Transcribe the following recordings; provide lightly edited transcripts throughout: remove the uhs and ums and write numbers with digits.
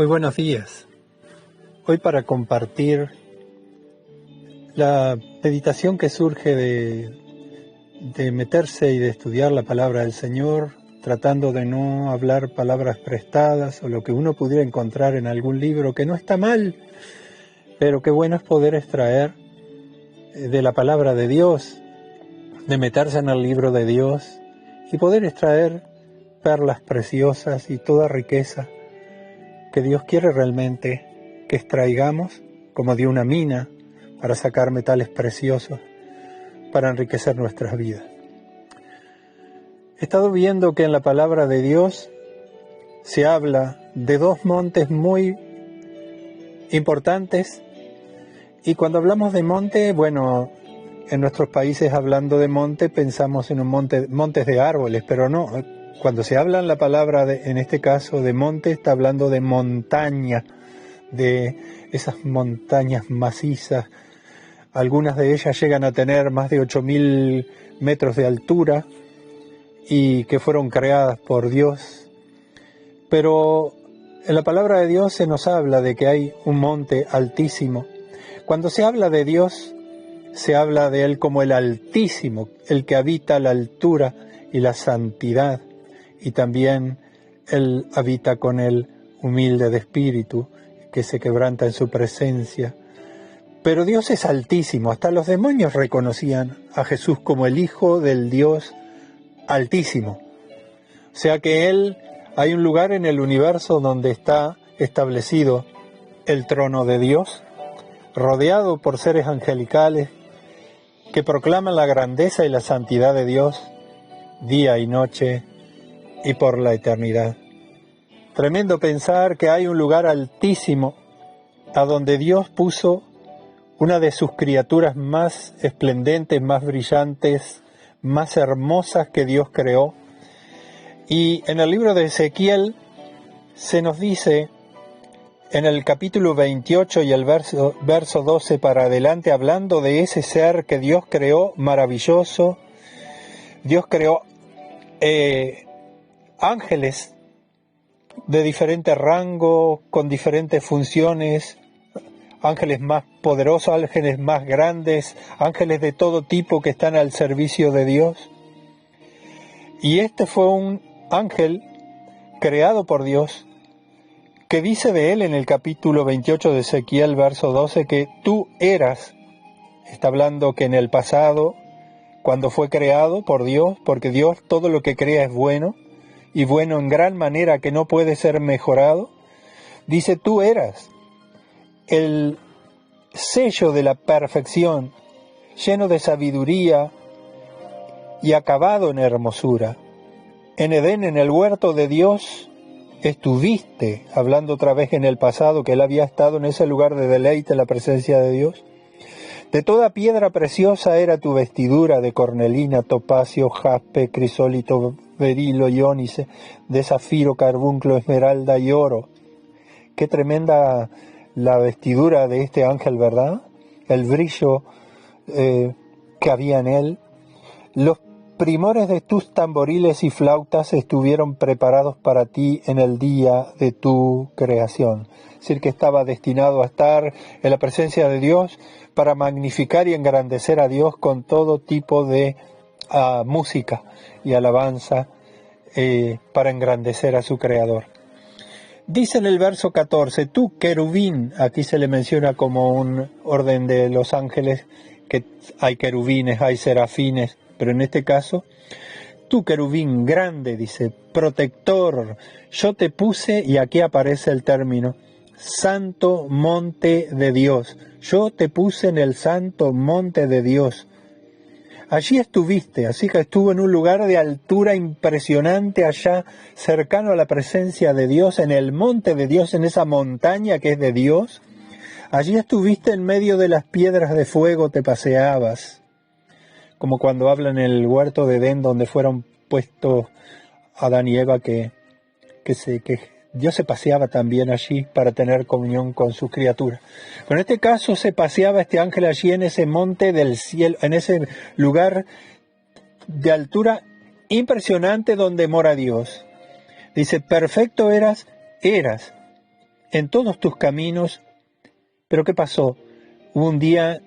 Muy buenos días. Hoy para compartir la meditación que surge de meterse y de estudiar la palabra del Señor, tratando de no hablar palabras prestadas o lo que uno pudiera encontrar en algún libro, que no está mal, pero qué bueno es poder extraer de la palabra de Dios, de meterse en el libro de Dios y poder extraer perlas preciosas y toda riqueza que Dios quiere realmente que extraigamos como de una mina para sacar metales preciosos para enriquecer nuestras vidas. He estado viendo que en la palabra de Dios se habla de dos montes muy importantes, y cuando hablamos de monte, bueno, en nuestros países hablando de monte pensamos en montes de árboles, pero no. Cuando se habla en la palabra, en este caso de monte, está hablando de montaña, de esas montañas macizas. Algunas de ellas llegan a tener más de 8.000 metros de altura y que fueron creadas por Dios. Pero en la palabra de Dios se nos habla de que hay un monte altísimo. Cuando se habla de Dios, se habla de Él como el Altísimo, el que habita la altura y la santidad. Y también Él habita con el humilde de espíritu, que se quebranta en su presencia. Pero Dios es altísimo. Hasta los demonios reconocían a Jesús como el Hijo del Dios Altísimo. O sea que hay un lugar en el universo donde está establecido el trono de Dios, rodeado por seres angelicales que proclaman la grandeza y la santidad de Dios día y noche y por la eternidad. Tremendo pensar que hay un lugar altísimo a donde Dios puso una de sus criaturas más esplendentes, más brillantes, más hermosas que Dios creó. Y en el libro de Ezequiel se nos dice, en el capítulo 28 y el verso 12 para adelante, hablando de ese ser que Dios creó maravilloso, Dios creó ángeles de diferente rango, con diferentes funciones, ángeles más poderosos, ángeles más grandes, ángeles de todo tipo que están al servicio de Dios. Y este fue un ángel creado por Dios, que dice de él en el capítulo 28 de Ezequiel, verso 12, que tú eras, está hablando que en el pasado, cuando fue creado por Dios, porque Dios todo lo que crea es bueno, y bueno en gran manera que no puede ser mejorado, dice tú eras el sello de la perfección, lleno de sabiduría y acabado en hermosura. En Edén, en el huerto de Dios, estuviste, hablando otra vez en el pasado, que él había estado en ese lugar de deleite en la presencia de Dios. De toda piedra preciosa era tu vestidura, de cornelina, topacio, jaspe, crisólito, berilo y ónice, de zafiro, carbunclo, esmeralda y oro. Qué tremenda la vestidura de este ángel, ¿verdad? El brillo que había en él. Los primores de tus tamboriles y flautas estuvieron preparados para ti en el día de tu creación. Es decir, que estaba destinado a estar en la presencia de Dios para magnificar y engrandecer a Dios con todo tipo de música y alabanza para engrandecer a su Creador. Dice en el verso 14, tú querubín, aquí se le menciona como un orden de los ángeles, que hay querubines, hay serafines, pero en este caso, tú querubín grande, dice, protector, yo te puse, y aquí aparece el término, santo monte de Dios. Yo te puse en el santo monte de Dios. Allí estuviste, así que estuvo en un lugar de altura impresionante allá, cercano a la presencia de Dios, en el monte de Dios, en esa montaña que es de Dios. Allí estuviste en medio de las piedras de fuego, te paseabas, como cuando hablan en el huerto de Edén, donde fueron puestos Adán y Eva, que Dios se paseaba también allí para tener comunión con sus criaturas. Pero en este caso se paseaba este ángel allí en ese monte del cielo, en ese lugar de altura impresionante donde mora Dice, perfecto eras, en todos tus caminos. Pero ¿qué pasó? Hubo un día,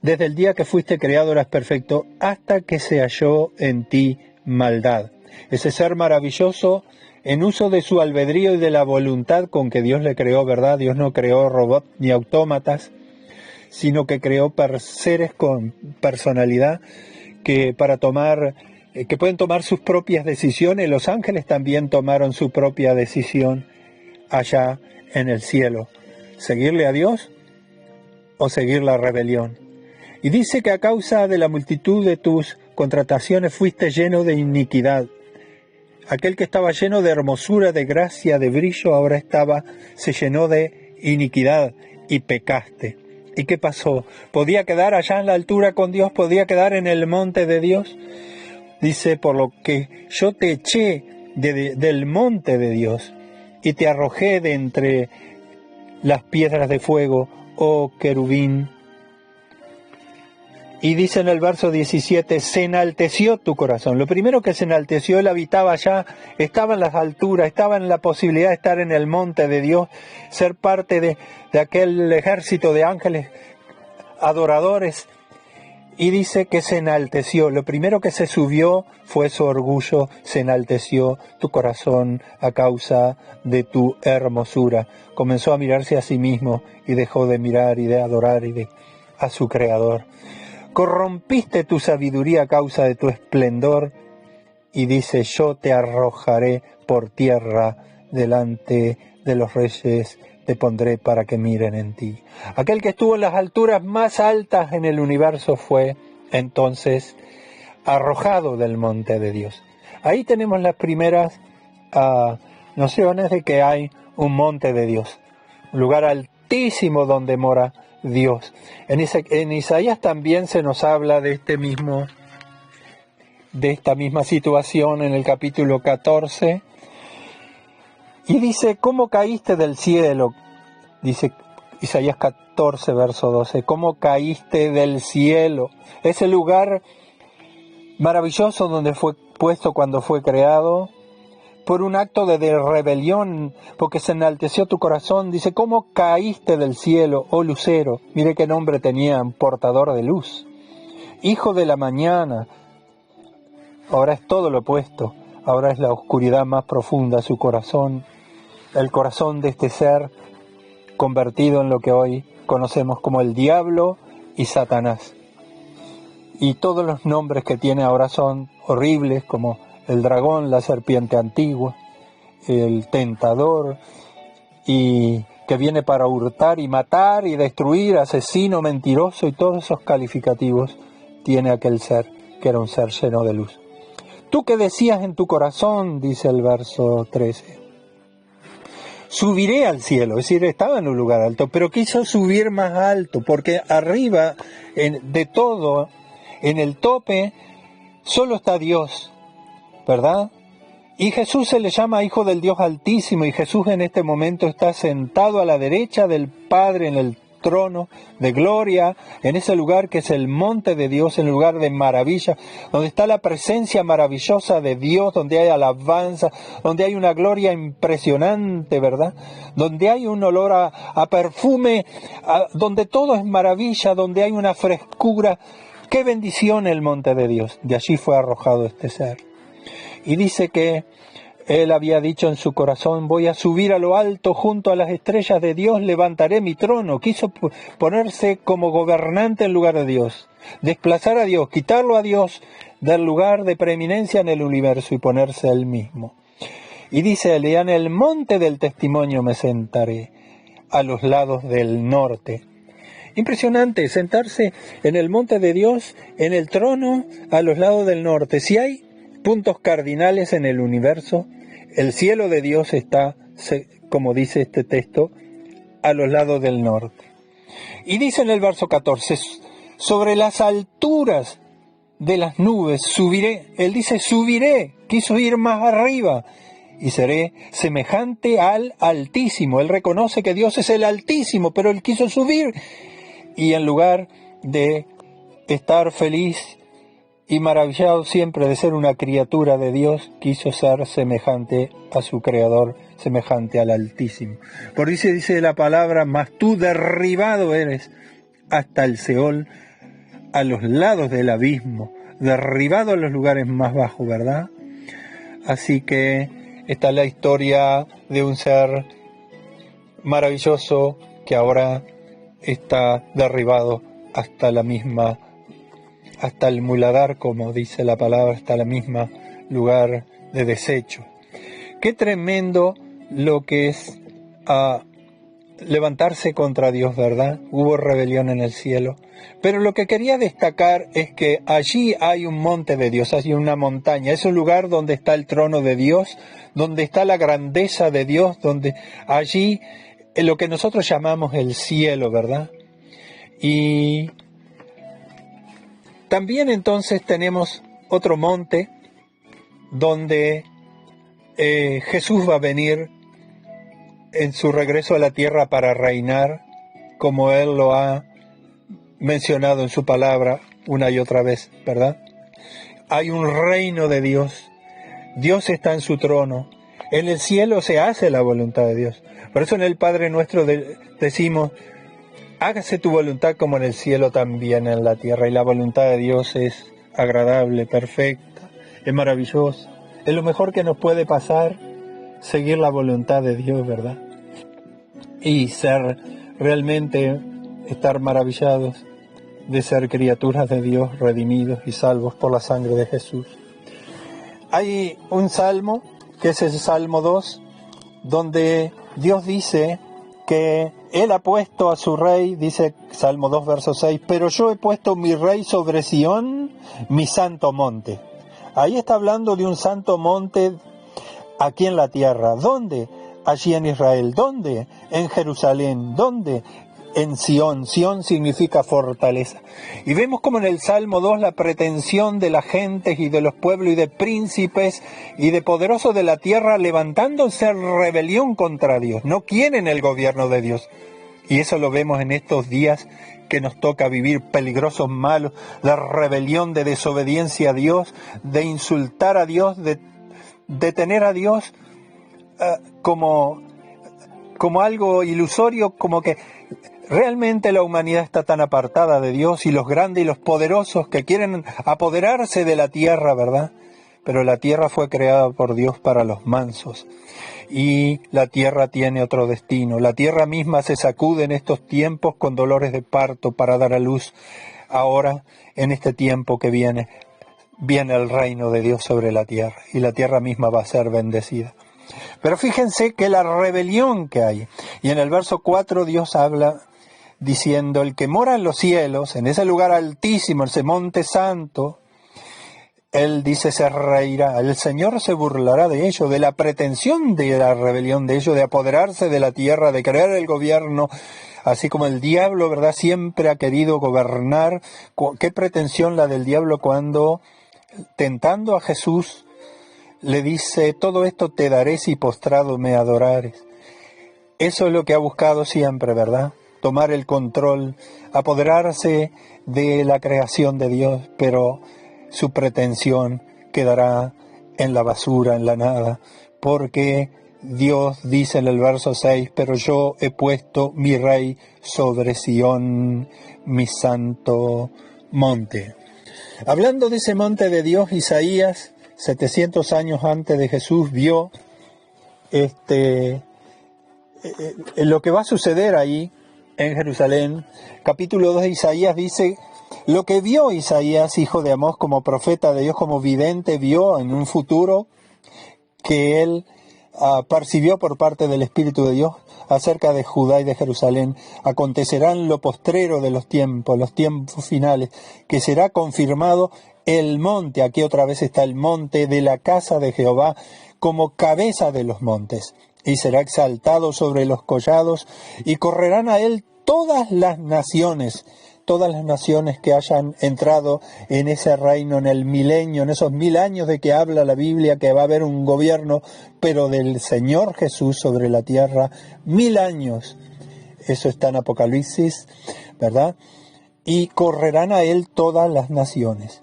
desde el día que fuiste creado eras perfecto, hasta que se halló en ti maldad. Ese ser maravilloso, en uso de su albedrío y de la voluntad con que Dios le creó, ¿verdad? Dios no creó robots ni autómatas, sino que creó seres con personalidad que pueden tomar sus propias decisiones. Los ángeles también tomaron su propia decisión allá en el cielo: seguirle a Dios o seguir la rebelión. Y dice que a causa de la multitud de tus contrataciones fuiste lleno de iniquidad. Aquel que estaba lleno de hermosura, de gracia, de brillo, ahora se llenó de iniquidad y pecaste. ¿Y qué pasó? ¿Podía quedar allá en la altura con Dios? ¿Podía quedar en el monte de Dios? Dice: por lo que yo te eché del monte de Dios y te arrojé de entre las piedras de fuego, oh querubín. Y dice en el verso 17, se enalteció tu corazón. Lo primero que se enalteció, él habitaba allá, estaba en las alturas, estaba en la posibilidad de estar en el monte de Dios, ser parte de aquel ejército de ángeles adoradores. Y dice que se enalteció. Lo primero que se subió fue su orgullo, se enalteció tu corazón a causa de tu hermosura. Comenzó a mirarse a sí mismo y dejó de mirar y de adorar a su Creador. Corrompiste tu sabiduría a causa de tu esplendor, y dice: yo te arrojaré por tierra delante de los reyes, te pondré para que miren en ti. Aquel que estuvo en las alturas más altas en el universo fue entonces arrojado del monte de Dios. Ahí tenemos las primeras nociones de que hay un monte de Dios, un lugar altísimo donde mora Dios. En Isaías también se nos habla de esta misma situación en el capítulo 14, y dice: ¿cómo caíste del cielo? Dice Isaías 14, verso 12, ¿cómo caíste del cielo? Ese lugar maravilloso donde fue puesto cuando fue creado, por un acto de rebelión, porque se enalteció tu corazón. Dice: ¿cómo caíste del cielo, oh lucero? Mire qué nombre tenía, portador de luz. Hijo de la mañana. Ahora es todo lo opuesto. Ahora es la oscuridad más profunda, su corazón, el corazón de este ser convertido en lo que hoy conocemos como el diablo y Satanás. Y todos los nombres que tiene ahora son horribles, como el dragón, la serpiente antigua, el tentador, y que viene para hurtar y matar y destruir, asesino, mentiroso, y todos esos calificativos tiene aquel ser, que era un ser lleno de luz. Tú que decías en tu corazón, dice el verso 13, subiré al cielo, es decir, estaba en un lugar alto, pero quiso subir más alto, porque arriba de todo, en el tope, solo está Dios, ¿verdad? Y Jesús se le llama Hijo del Dios Altísimo, y Jesús en este momento está sentado a la derecha del Padre en el trono de gloria, en ese lugar que es el monte de Dios, en el lugar de maravilla, donde está la presencia maravillosa de Dios, donde hay alabanza, donde hay una gloria impresionante, ¿verdad? Donde hay un olor a perfume, donde todo es maravilla, donde hay una frescura. ¡Qué bendición el monte de Dios! De allí fue arrojado este ser. Y dice que él había dicho en su corazón: voy a subir a lo alto junto a las estrellas de Dios, levantaré mi trono. Quiso ponerse como gobernante en lugar de Dios, desplazar a Dios, quitarlo a Dios del lugar de preeminencia en el universo y ponerse él mismo. Y dice él: en el monte del testimonio me sentaré, a los lados del norte. Impresionante, sentarse en el monte de Dios, en el trono, a los lados del norte. Si hay puntos cardinales en el universo, el cielo de Dios está, como dice este texto, a los lados del norte. Y dice en el verso 14, sobre las alturas de las nubes subiré. Él dice: subiré, quiso ir más arriba, y seré semejante al Altísimo. Él reconoce que Dios es el Altísimo, pero él quiso subir, y en lugar de estar feliz y maravillado siempre de ser una criatura de Dios, quiso ser semejante a su Creador, semejante al Altísimo. Por eso dice la palabra, mas tú derribado eres hasta el Seol, a los lados del abismo, derribado a los lugares más bajos, ¿verdad? Así que esta es la historia de un ser maravilloso que ahora está derribado hasta el muladar, como dice la palabra, hasta la misma lugar de desecho. Qué tremendo lo que es levantarse contra Dios, ¿verdad? Hubo rebelión en el cielo. Pero lo que quería destacar es que allí hay un monte de Dios, hay una montaña, es un lugar donde está el trono de Dios, donde está la grandeza de Dios, donde allí lo que nosotros llamamos el cielo, ¿verdad? Y también entonces tenemos otro monte donde Jesús va a venir en su regreso a la tierra para reinar, como Él lo ha mencionado en su palabra una y otra vez, ¿verdad? Hay un reino de Dios. Dios está en su trono. En el cielo se hace la voluntad de Dios. Por eso en el Padre Nuestro decimos, hágase tu voluntad como en el cielo también en la tierra. Y la voluntad de Dios es agradable, perfecta, es maravillosa. Es lo mejor que nos puede pasar, seguir la voluntad de Dios, ¿verdad? Y estar maravillados de ser criaturas de Dios, redimidos y salvos por la sangre de Jesús. Hay un salmo, que es el Salmo 2, donde Dios dice que Él ha puesto a su rey, dice Salmo 2, verso 6, pero yo he puesto mi rey sobre Sión, mi santo monte. Ahí está hablando de un santo monte aquí en la tierra. ¿Dónde? Allí en Israel. ¿Dónde? En Jerusalén. ¿Dónde? En Sión. Sión significa fortaleza. Y vemos como en el Salmo 2 la pretensión de las gentes y de los pueblos y de príncipes y de poderosos de la tierra levantándose en rebelión contra Dios. No quieren el gobierno de Dios. Y eso lo vemos en estos días que nos toca vivir peligrosos, malos, de rebelión, de desobediencia a Dios, de insultar a Dios, de tener a Dios como algo ilusorio, como que realmente la humanidad está tan apartada de Dios y los grandes y los poderosos que quieren apoderarse de la tierra, ¿verdad? Pero la tierra fue creada por Dios para los mansos y la tierra tiene otro destino. La tierra misma se sacude en estos tiempos con dolores de parto para dar a luz. Ahora, en este tiempo que viene el reino de Dios sobre la tierra y la tierra misma va a ser bendecida. Pero fíjense que la rebelión que hay, y en el verso 4 Dios habla diciendo, el que mora en los cielos, en ese lugar altísimo, ese monte santo, Él dice se reirá, el Señor se burlará de ello, de la pretensión de la rebelión de ellos, de apoderarse de la tierra, de crear el gobierno, así como el diablo, ¿verdad?, siempre ha querido gobernar. ¿Qué pretensión la del diablo cuando, tentando a Jesús, le dice, todo esto te daré si postrado me adorares? Eso es lo que ha buscado siempre, ¿verdad? Tomar el control, apoderarse de la creación de Dios, pero su pretensión quedará en la basura, en la nada, porque Dios dice en el verso 6, pero yo he puesto mi rey sobre Sión, mi santo monte. Hablando de ese monte de Dios, Isaías, 700 años antes de Jesús, vio lo que va a suceder ahí en Jerusalén. Capítulo 2 de Isaías dice, lo que vio Isaías, hijo de Amós, como profeta de Dios, como vidente, vio en un futuro que él percibió por parte del Espíritu de Dios acerca de Judá y de Jerusalén. Acontecerá en lo postrero de los tiempos finales, que será confirmado el monte, aquí otra vez está el monte de la casa de Jehová, como cabeza de los montes, y será exaltado sobre los collados, y correrán a él todas las naciones que hayan entrado en ese reino, en el milenio, en esos 1000 años de que habla la Biblia, que va a haber un gobierno, pero del Señor Jesús sobre la tierra, 1000 años. Eso está en Apocalipsis, ¿verdad? Y correrán a él todas las naciones.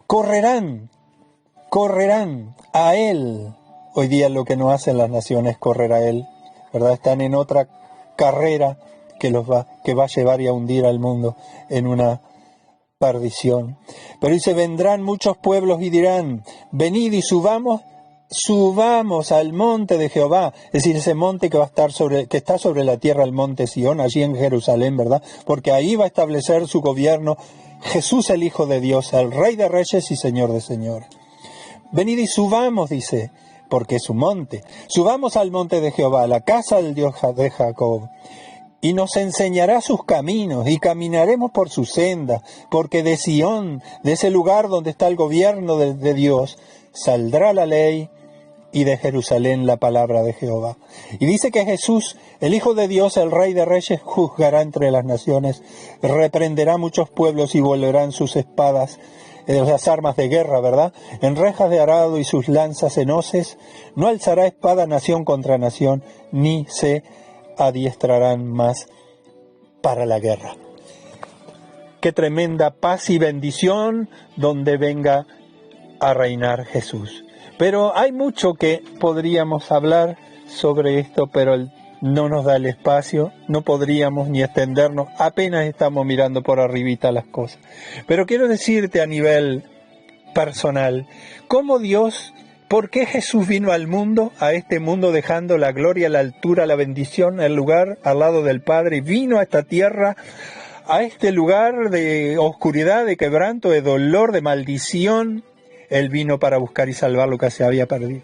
correrán a Él. Hoy día lo que no hacen las naciones es correr a Él, ¿verdad? Están en otra carrera que va a llevar y a hundir al mundo en una perdición. Pero dice, vendrán muchos pueblos y dirán, venid y subamos al monte de Jehová, es decir, ese monte que está sobre la tierra, el monte Sión, allí en Jerusalén, ¿verdad? Porque ahí va a establecer su gobierno Jesús, el Hijo de Dios, el Rey de Reyes y Señor de Señores. Venid y subamos, dice, porque es un monte. Subamos al monte de Jehová, a la casa del Dios de Jacob, y nos enseñará sus caminos, y caminaremos por su senda, porque de Sión, de ese lugar donde está el gobierno de Dios, saldrá la ley, y de Jerusalén la palabra de Jehová. Y dice que Jesús, el Hijo de Dios, el Rey de Reyes, juzgará entre las naciones, reprenderá muchos pueblos y volverán sus espadas, las armas de guerra, ¿verdad?, en rejas de arado y sus lanzas en hoces. No alzará espada nación contra nación, ni se adiestrarán más para la guerra. Qué tremenda paz y bendición donde venga a reinar Jesús. Pero hay mucho que podríamos hablar sobre esto, pero no nos da el espacio, no podríamos ni extendernos, apenas estamos mirando por arribita las cosas. Pero quiero decirte a nivel personal, ¿por qué Jesús vino al mundo, a este mundo, dejando la gloria, la altura, la bendición, el lugar al lado del Padre? Vino a esta tierra, a este lugar de oscuridad, de quebranto, de dolor, de maldición. Él vino para buscar y salvar lo que se había perdido.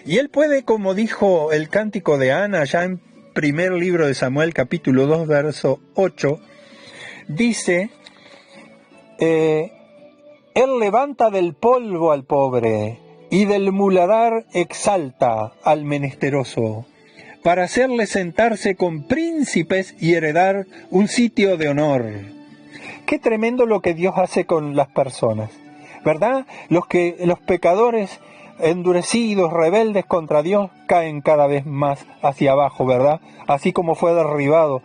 Y Él puede, como dijo el cántico de Ana, ya en primer libro de Samuel, capítulo 2, verso 8, dice, Él levanta del polvo al pobre, y del muladar exalta al menesteroso, para hacerle sentarse con príncipes y heredar un sitio de honor. Qué tremendo lo que Dios hace con las personas, ¿verdad? Los pecadores endurecidos, rebeldes contra Dios, caen cada vez más hacia abajo, ¿verdad? Así como fue derribado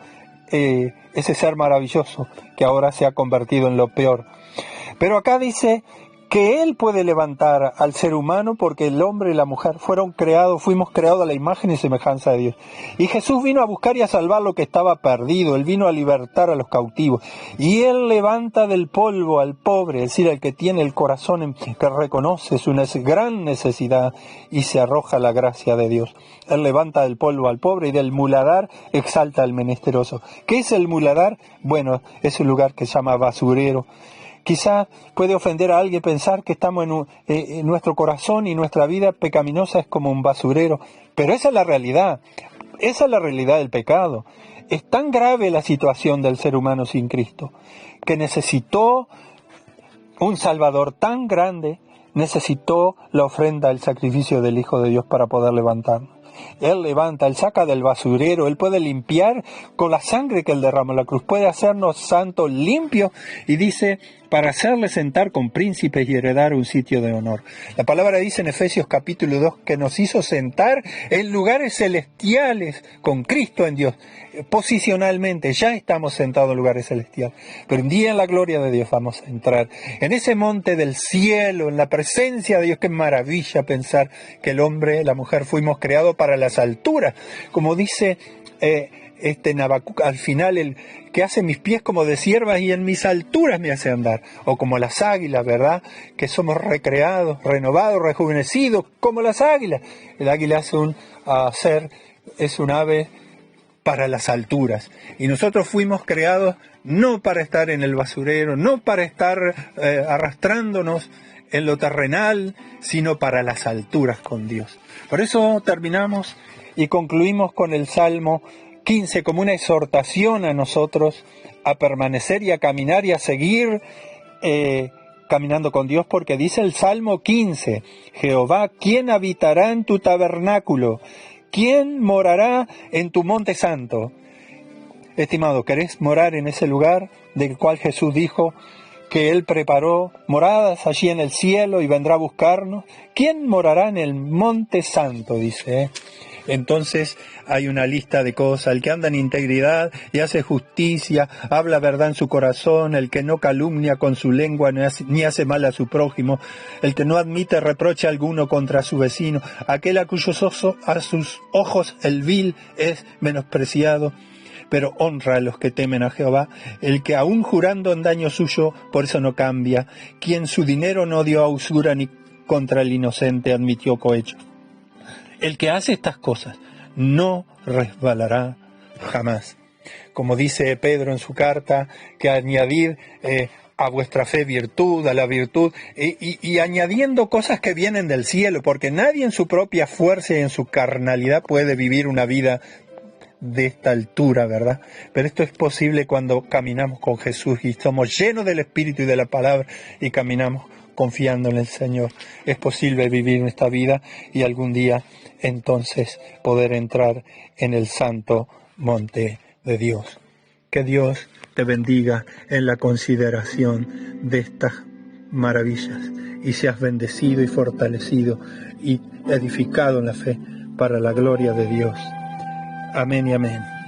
ese ser maravilloso que ahora se ha convertido en lo peor. Pero acá dice que Él puede levantar al ser humano, porque el hombre y la mujer fuimos creados a la imagen y semejanza de Dios. Y Jesús vino a buscar y a salvar lo que estaba perdido. Él vino a libertar a los cautivos. Y Él levanta del polvo al pobre, es decir, al que tiene el corazón que reconoce su gran necesidad y se arroja la gracia de Dios. Él levanta del polvo al pobre y del muladar exalta al menesteroso. ¿Qué es el muladar? Bueno, es un lugar que se llama basurero. Quizás puede ofender a alguien pensar que estamos en nuestro corazón y nuestra vida pecaminosa es como un basurero, pero esa es la realidad del pecado. Es tan grave la situación del ser humano sin Cristo, que necesitó un Salvador tan grande, necesitó la ofrenda, el sacrificio del Hijo de Dios para poder levantarnos. Él levanta, Él saca del basurero, Él puede limpiar con la sangre que Él derramó en la cruz, puede hacernos santos, limpios, y dice, para hacerle sentar con príncipes y heredar un sitio de honor. La palabra dice en Efesios capítulo 2 que nos hizo sentar en lugares celestiales con Cristo en Dios. Posicionalmente ya estamos sentados en lugares celestiales, pero un día en la gloria de Dios vamos a entrar en ese monte del cielo, en la presencia de Dios. Qué maravilla pensar que el hombre, la mujer fuimos creados para las alturas, como dice Nabacuc al final, el que hace mis pies como de ciervas y en mis alturas me hace andar, o como las águilas, ¿verdad?, que somos recreados, renovados, rejuvenecidos como las águilas. El águila es un ave para las alturas, y nosotros fuimos creados no para estar en el basurero, no para estar arrastrándonos en lo terrenal, sino para las alturas con Dios. Por eso terminamos y concluimos con el Salmo 15 como una exhortación a nosotros a permanecer y a caminar y a seguir caminando con Dios, porque dice el Salmo 15, Jehová, ¿quién habitará en tu tabernáculo? ¿Quién morará en tu monte santo? Estimado, ¿querés morar en ese lugar del cual Jesús dijo que Él preparó moradas allí en el cielo y vendrá a buscarnos? ¿Quién morará en el monte santo? Dice, Entonces hay una lista de cosas: el que anda en integridad y hace justicia, habla verdad en su corazón, el que no calumnia con su lengua ni hace mal a su prójimo, el que no admite reproche alguno contra su vecino, aquel a a sus ojos el vil es menospreciado, pero honra a los que temen a Jehová, el que aun jurando en daño suyo, por eso no cambia, quien su dinero no dio a usura ni contra el inocente admitió cohecho. El que hace estas cosas no resbalará jamás. Como dice Pedro en su carta, que añadid a vuestra fe virtud, a la virtud, y añadiendo cosas que vienen del cielo, porque nadie en su propia fuerza y en su carnalidad puede vivir una vida de esta altura, ¿verdad? Pero esto es posible cuando caminamos con Jesús y somos llenos del Espíritu y de la palabra y caminamos confiando en el Señor. Es posible vivir esta vida y algún día entonces poder entrar en el santo monte de Dios. Que Dios te bendiga en la consideración de estas maravillas y seas bendecido y fortalecido y edificado en la fe para la gloria de Dios. Amén y amén.